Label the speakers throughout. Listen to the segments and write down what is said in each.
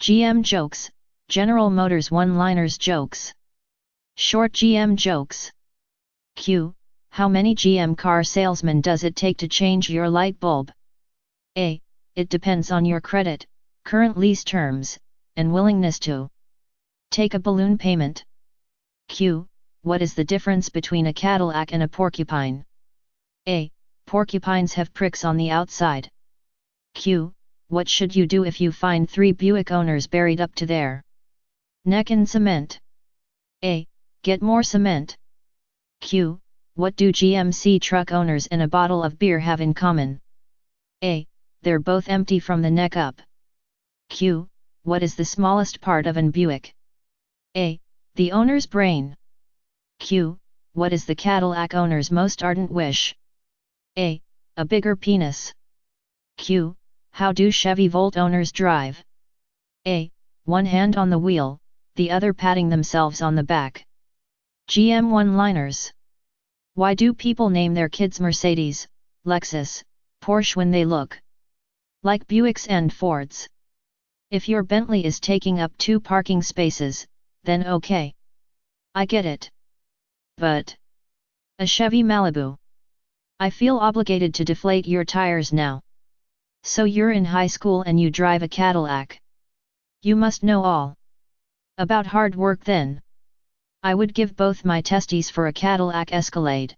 Speaker 1: GM jokes, General Motors one-liners jokes. Short GM jokes. Q. How many GM car salesmen does it take to change your light bulb? A. It depends on your credit, current lease terms, and willingness to take a balloon payment. Q. What is the difference between a Cadillac and a porcupine? A. Porcupines have pricks on the outside. Q. What should you do if you find 3 Buick owners buried up to their neck in cement? A. Get more cement. Q. What do GMC truck owners and a bottle of beer have in common? A. They're both empty from the neck up. Q. What is the smallest part of an Buick? A. The owner's brain. Q. What is the Cadillac owner's most ardent wish? A. A bigger penis. Q. How do Chevy Volt owners drive? A. One hand on the wheel, the other patting themselves on the back. GM one-liners. Why do people name their kids Mercedes, Lexus, Porsche when they look like Buicks and Fords? If your Bentley is taking up 2 parking spaces, then okay. I get it. But a Chevy Malibu? I feel obligated to deflate your tires now. So you're in high school and you drive a Cadillac. You must know all about hard work then. I would give both my testes for a Cadillac Escalade.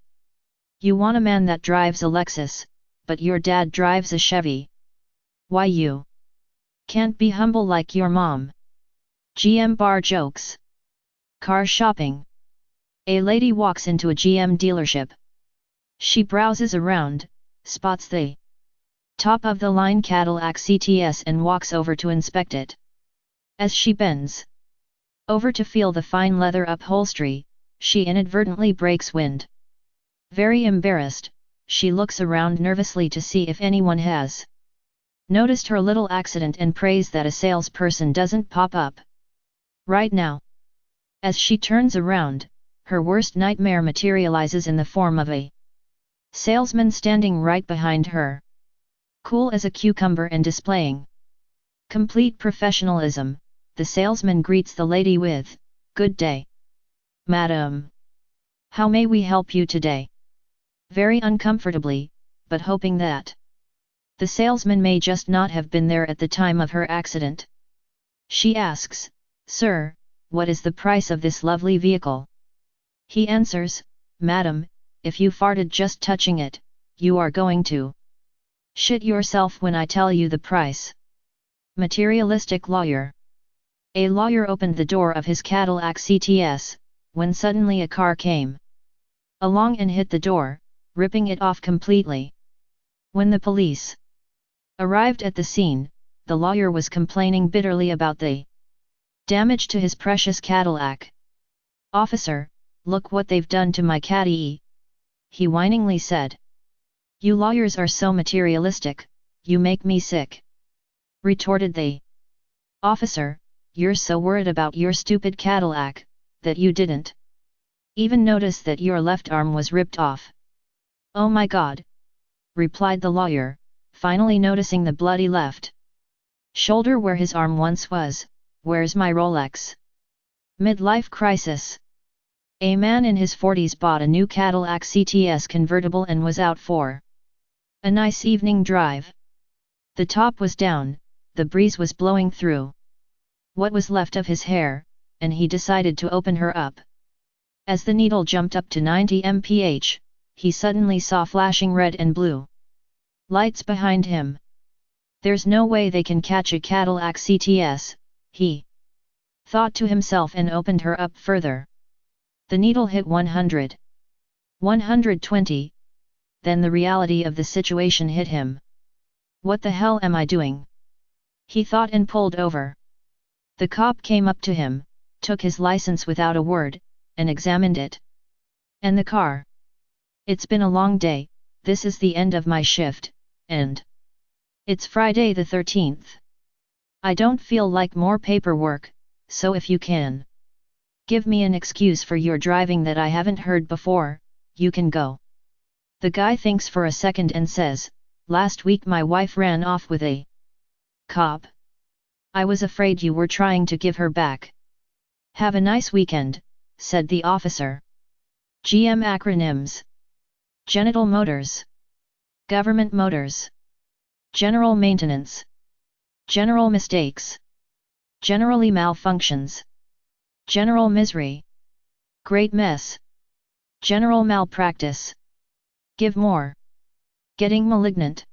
Speaker 1: You want a man that drives a Lexus, but your dad drives a Chevy. Why you can't be humble like your mom? GM bar jokes. Car shopping. A lady walks into a GM dealership. She browses around, spots the top-of-the-line Cadillac CTS and walks over to inspect it. As she bends over to feel the fine leather upholstery, she inadvertently breaks wind. Very embarrassed, she looks around nervously to see if anyone has noticed her little accident and prays that a salesperson doesn't pop up right now. As she turns around, her worst nightmare materializes in the form of a salesman standing right behind her. Cool as a cucumber and displaying complete professionalism, the salesman greets the lady with, "Good day, madam. How may we help you today?" Very uncomfortably, but hoping that the salesman may just not have been there at the time of her accident. She asks, "Sir, what is the price of this lovely vehicle?" He answers, "Madam, if you farted just touching it, you are going to shit yourself when I tell you the price." Materialistic lawyer. A lawyer opened the door of his Cadillac CTS, when suddenly a car came along and hit the door, ripping it off completely. When the police arrived at the scene, the lawyer was complaining bitterly about the damage to his precious Cadillac. "Officer, look what they've done to my Caddy," he whiningly said. "You lawyers are so materialistic, you make me sick," retorted the officer. "You're so worried about your stupid Cadillac, that you didn't even notice that your left arm was ripped off." "Oh my God," replied the lawyer, finally noticing the bloody left shoulder where his arm once was. "Where's my Rolex?" Midlife crisis. A man in his 40s bought a new Cadillac CTS convertible and was out for a nice evening drive. The top was down, the breeze was blowing through what was left of his hair, and he decided to open her up. As the needle jumped up to 90 mph, he suddenly saw flashing red and blue lights behind him. "There's no way they can catch a Cadillac CTS," he thought to himself and opened her up further. The needle hit 100. 120. Then the reality of the situation hit him. "What the hell am I doing?" he thought and pulled over. The cop came up to him, took his license without a word, and examined it. "And the car?" "It's been a long day, this is the end of my shift, and it's Friday the 13th. I don't feel like more paperwork, so if you can give me an excuse for your driving that I haven't heard before, you can go." The guy thinks for a second and says, "Last week my wife ran off with a cop. I was afraid you were trying to give her back. Have a nice weekend, said the officer. GM acronyms. Genital Motors. Government Motors. General Maintenance. General Mistakes. Generally Malfunctions. General Misery. Great Mess. General Malpractice. Give More. Getting Malignant.